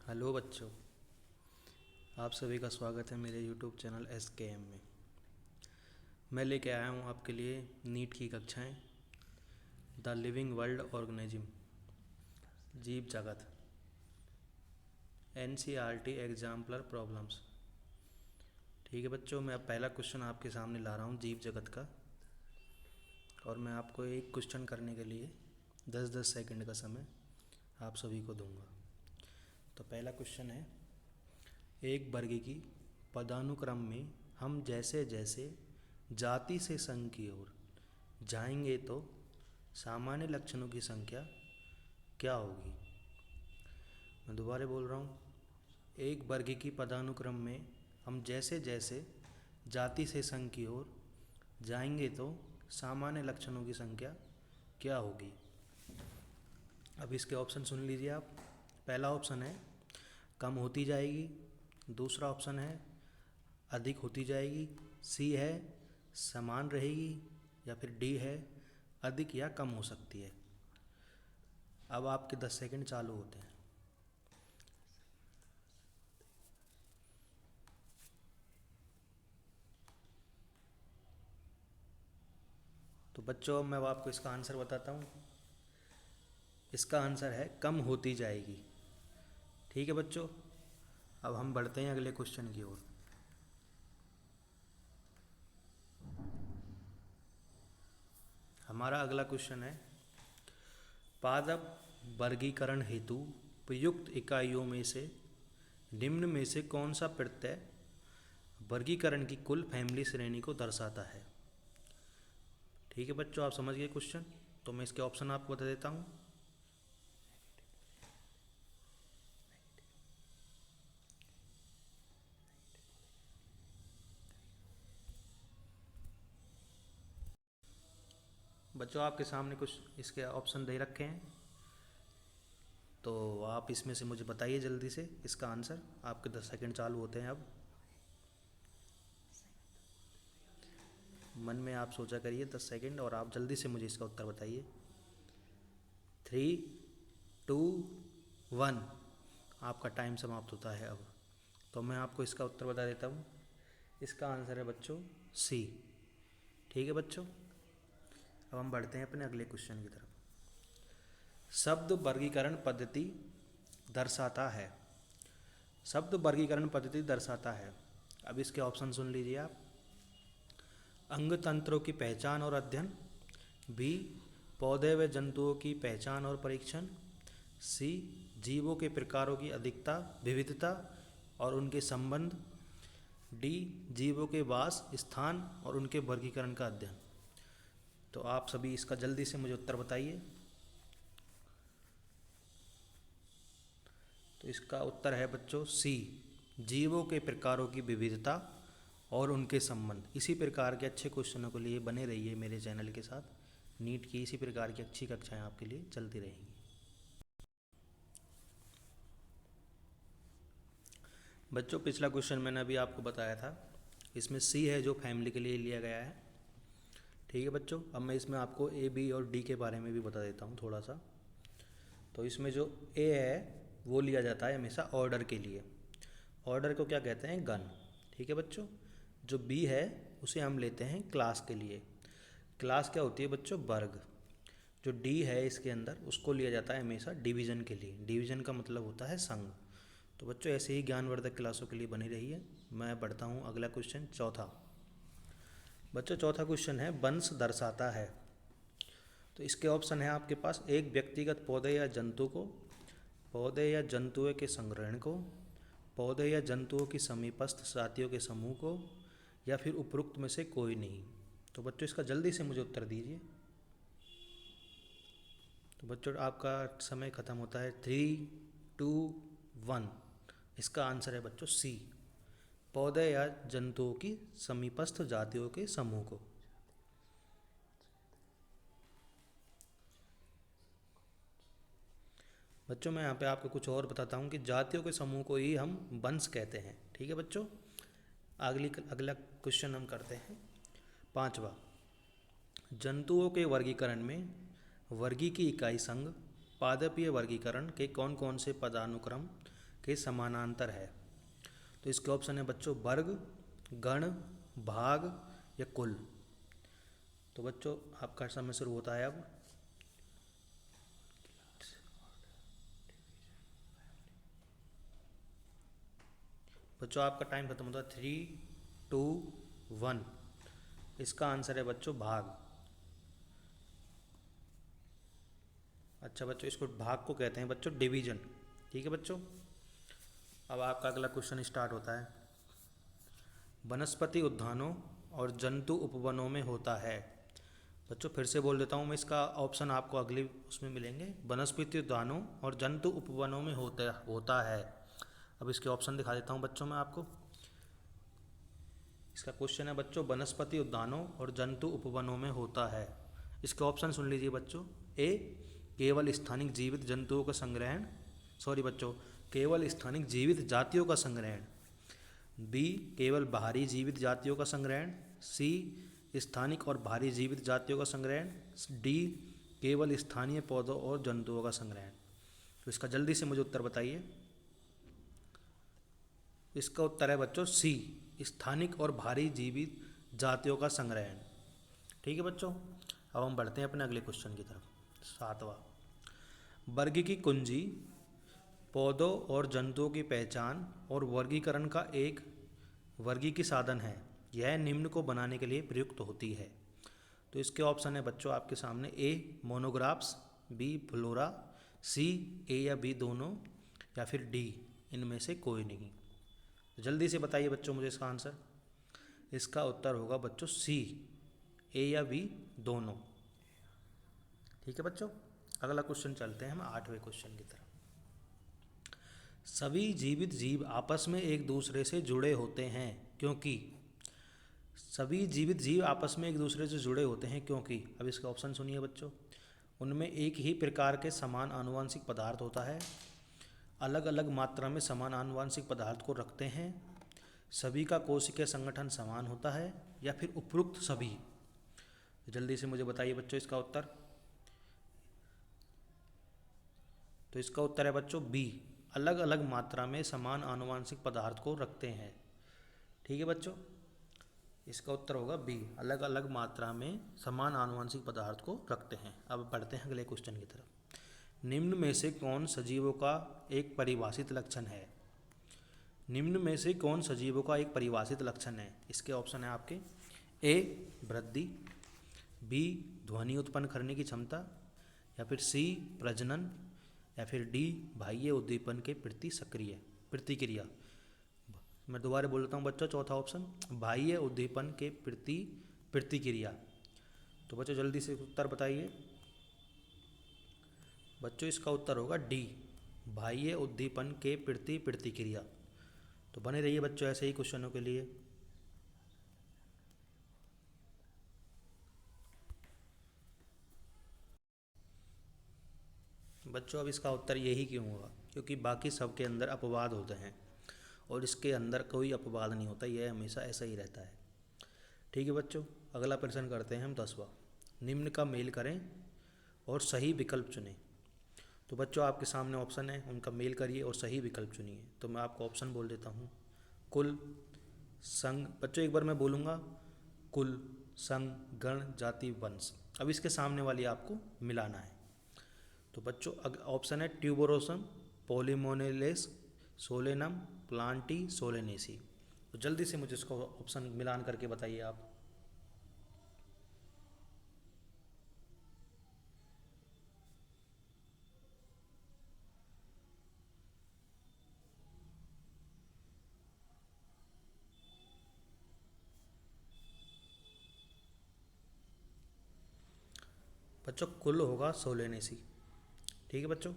Hello बच्चों, आप सभी का स्वागत है मेरे यूट्यूब चैनल SKM में। मैं लेके आया हूँ आपके लिए नीट की कक्षाएं, द लिविंग वर्ल्ड ऑर्गेनिज्म, जीव जगत, NCERT एग्जाम्पलर प्रॉब्लम्स। ठीक है बच्चों, मैं अब पहला क्वेश्चन आपके सामने ला रहा हूँ जीव जगत का, और मैं आपको एक क्वेश्चन करने के लिए 10-10 सेकंड का समय आप सभी को दूंगा। तो पहला क्वेश्चन है, एक वर्ग की पदानुक्रम में हम जैसे जैसे जाति से संघ की ओर जाएंगे तो सामान्य लक्षणों की संख्या क्या होगी। मैं दोबारा बोल रहा हूँ, एक वर्ग की पदानुक्रम में हम जैसे जैसे जाति से संघ की ओर जाएंगे तो सामान्य लक्षणों की संख्या क्या होगी। अब इसके ऑप्शन सुन लीजिए आप। पहला ऑप्शन है कम होती जाएगी, दूसरा ऑप्शन है अधिक होती जाएगी, सी है समान रहेगी, या फिर डी है अधिक या कम हो सकती है। अब आपके 10 सेकंड चालू होते हैं। तो बच्चों, मैं आपको इसका आंसर बताता हूँ। इसका आंसर है कम होती जाएगी। ठीक है बच्चों, अब हम बढ़ते हैं अगले क्वेश्चन की ओर। हमारा अगला क्वेश्चन है, पादप वर्गीकरण हेतु प्रयुक्त इकाइयों में से निम्न में से कौन सा प्रत्यय वर्गीकरण की कुल फैमिली श्रेणी को दर्शाता है। ठीक है बच्चों, आप समझ गए क्वेश्चन। तो मैं इसके ऑप्शन आपको बता देता हूँ। बच्चों, आपके सामने कुछ इसके ऑप्शन दे रखे हैं, तो आप इसमें से मुझे बताइए जल्दी से इसका आंसर। आपके 10 सेकंड चालू होते हैं अब। मन में आप सोचा करिए 10 सेकंड, और आप जल्दी से मुझे इसका उत्तर बताइए। 3, 2, 1, आपका टाइम समाप्त होता है अब। तो मैं आपको इसका उत्तर बता देता हूँ। इसका आंसर है बच्चों सी। ठीक है बच्चों, अब हम बढ़ते हैं अपने अगले क्वेश्चन की तरफ। शब्द वर्गीकरण पद्धति दर्शाता है। शब्द वर्गीकरण पद्धति दर्शाता है। अब इसके ऑप्शन सुन लीजिए आप। अंग तंत्रों की पहचान और अध्ययन, बी पौधे व जंतुओं की पहचान और परीक्षण, सी जीवों के प्रकारों की अधिकता विविधता और उनके संबंध, डी जीवों के वास स्थान और उनके वर्गीकरण का अध्ययन। तो आप सभी इसका जल्दी से मुझे उत्तर बताइए। तो इसका उत्तर है बच्चों सी, जीवों के प्रकारों की विविधता और उनके संबंध। इसी प्रकार के अच्छे क्वेश्चनों के लिए बने रहिए मेरे चैनल के साथ। नीट की इसी प्रकार की अच्छी कक्षाएं आपके लिए चलती रहेंगी। बच्चों, पिछला क्वेश्चन मैंने अभी आपको बताया था, इसमें सी है जो फैमिली के लिए लिया गया है। ठीक है बच्चों, अब मैं इसमें आपको ए बी और डी के बारे में भी बता देता हूँ थोड़ा सा। तो इसमें जो ए है वो लिया जाता है हमेशा ऑर्डर के लिए। ऑर्डर को क्या कहते हैं, गण। ठीक है बच्चों, जो बी है उसे हम लेते हैं क्लास के लिए। क्लास क्या होती है बच्चों, वर्ग। जो डी है इसके अंदर उसको लिया जाता है हमेशा डिवीज़न के लिए। डिवीज़न का मतलब होता है संघ। तो बच्चों, ऐसे ही ज्ञानवर्धक क्लासों के लिए बनी रहिए। मैं बढ़ता हूँ अगला क्वेश्चन, चौथा। बच्चों, चौथा क्वेश्चन है वंश दर्शाता है। तो इसके ऑप्शन है आपके पास, एक व्यक्तिगत पौधे या जंतु को, पौधे या जंतुओं के संग्रहण को, पौधे या जंतुओं की समीपस्थ जातियों के समूह को, या फिर उपरोक्त में से कोई नहीं। तो बच्चों, इसका जल्दी से मुझे उत्तर दीजिए। तो बच्चों, आपका समय ख़त्म होता है। 3, 2, 1। इसका आंसर है बच्चों सी, पौधे या जंतुओं की समीपस्थ जातियों के समूह को। बच्चों, मैं यहाँ पे आपको कुछ और बताता हूँ कि जातियों के समूह को ही हम वंश कहते हैं। ठीक है बच्चों, अगला क्वेश्चन हम करते हैं, पांचवा। जंतुओं के वर्गीकरण में वर्गी की इकाई संघ पादपीय वर्गीकरण के कौन कौन से पदानुक्रम के समानांतर है। तो इसके ऑप्शन है बच्चों वर्ग, गण, भाग या कुल। तो बच्चों आपका समय शुरू होता है अब। बच्चों आपका टाइम खत्म होता है 3, 2, 1। इसका आंसर है बच्चों भाग। अच्छा बच्चों, इसको भाग को कहते हैं बच्चों डिवीजन। ठीक है बच्चों, अब आपका अगला क्वेश्चन स्टार्ट होता है। वनस्पति उद्यानों और जंतु उपवनों में होता है। बच्चों फिर से बोल देता हूँ मैं, इसका ऑप्शन आपको अगले उसमें मिलेंगे। वनस्पति उद्यानों और जंतु उपवनों में होता है। अब इसके ऑप्शन दिखा देता हूँ बच्चों मैं आपको। इसका क्वेश्चन है बच्चों वनस्पति उद्यानों और जंतु उपवनों में होता है। इसके ऑप्शन सुन लीजिए बच्चों। ए केवल स्थानिक जीवित जंतुओं का संग्रहण, सॉरी बच्चों, केवल स्थानिक जीवित जातियों का संग्रहण। बी केवल बाहरी जीवित जातियों का संग्रहण। सी स्थानिक और बाहरी जीवित जातियों का संग्रहण। डी केवल स्थानीय पौधों और जंतुओं का संग्रहण। तो इसका जल्दी से मुझे उत्तर बताइए। इसका उत्तर है बच्चों सी स्थानिक और बाहरी जीवित जातियों का संग्रहण। ठीक है बच्चों, अब हम बढ़ते हैं अपने अगले क्वेश्चन की तरफ। 7वां, वर्गीकी कुंजी पौधों और जंतुओं की पहचान और वर्गीकरण का एक वर्गीकी साधन है। यह निम्न को बनाने के लिए प्रयुक्त होती है। तो इसके ऑप्शन है बच्चों आपके सामने। ए मोनोग्राफ्स, बी फ्लोरा, सी ए या बी दोनों, या फिर डी इनमें से कोई नहीं। तो जल्दी से बताइए बच्चों मुझे इसका आंसर। इसका उत्तर होगा बच्चों सी ए या बी दोनों। ठीक है बच्चों, अगला क्वेश्चन चलते हैं हम 8वें क्वेश्चन की तरफ। सभी जीवित जीव आपस में एक दूसरे से जुड़े होते हैं क्योंकि, सभी जीवित जीव आपस में एक दूसरे से जुड़े होते हैं क्योंकि, अब इसका ऑप्शन सुनिए बच्चों। उनमें एक ही प्रकार के समान आनुवंशिक पदार्थ होता है, अलग अलग मात्रा में समान आनुवंशिक पदार्थ को रखते हैं, सभी का कोशिकीय संगठन समान होता है, या फिर उपरोक्त सभी। जल्दी से मुझे बताइए बच्चों इसका उत्तर। तो इसका उत्तर है बच्चों बी अलग अलग मात्रा में समान आनुवंशिक पदार्थ को रखते हैं। ठीक है बच्चों, इसका उत्तर होगा बी अलग अलग मात्रा में समान आनुवंशिक पदार्थ को रखते हैं। अब बढ़ते हैं अगले क्वेश्चन की तरफ। निम्न में से कौन सजीवों का एक परिभाषित लक्षण है। निम्न में से कौन सजीवों का एक परिभाषित लक्षण है। इसके ऑप्शन है आपके। ए वृद्धि, बी ध्वनि उत्पन्न करने की क्षमता, या फिर सी प्रजनन, या फिर डी बाह्य उद्दीपन के प्रति सक्रिय प्रतिक्रिया। मैं दोबारा बोलता हूँ बच्चों, चौथा ऑप्शन बाह्य उद्दीपन के प्रति प्रतिक्रिया। तो बच्चों जल्दी से उत्तर बताइए। बच्चों इसका उत्तर होगा डी बाह्य उद्दीपन के प्रति प्रतिक्रिया। तो बने रहिए बच्चों ऐसे ही क्वेश्चनों के लिए। बच्चों अब इसका उत्तर यही क्यों होगा, क्योंकि बाकी सब के अंदर अपवाद होते हैं और इसके अंदर कोई अपवाद नहीं होता, यह हमेशा ऐसा ही रहता है। ठीक है बच्चों, अगला प्रश्न करते हैं हम 10वां। निम्न का मेल करें और सही विकल्प चुनें। तो बच्चों आपके सामने ऑप्शन है, उनका मेल करिए और सही विकल्प चुनिए। तो मैं आपको ऑप्शन बोल देता हूँ। कुल, संघ, बच्चों एक बार मैं बोलूँगा, कुल, संघ, गण, जाति, वंश। अब इसके सामने वाली आपको मिलाना है। तो बच्चों ऑप्शन है ट्यूबरोसम, पॉलीमोनेलेस, सोलेनम, प्लांटी, सोलेनेसी। तो जल्दी से मुझे इसको ऑप्शन मिलान करके बताइए आप। बच्चों कुल होगा सोलेनेसी। ठीक है बच्चों,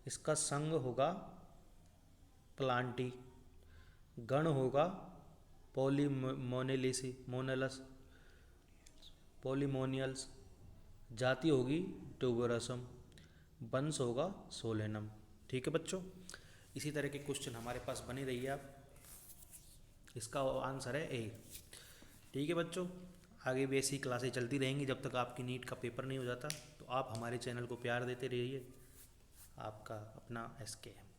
इसका संघ होगा प्लांटी, गण होगा पॉलीमोनेलिसी मोनेलस पॉलीमोनियल्स, जाति होगी ट्यूबरोसम, वंश होगा सोलेनम। ठीक है बच्चों, इसी तरह के क्वेश्चन हमारे पास बने रहिए आप। इसका आंसर है ए। ठीक है बच्चों, आगे भी ऐसी क्लासें चलती रहेंगी जब तक आपकी नीट का पेपर नहीं हो जाता। तो आप हमारे चैनल को प्यार देते रहिए। आपका अपना SK है।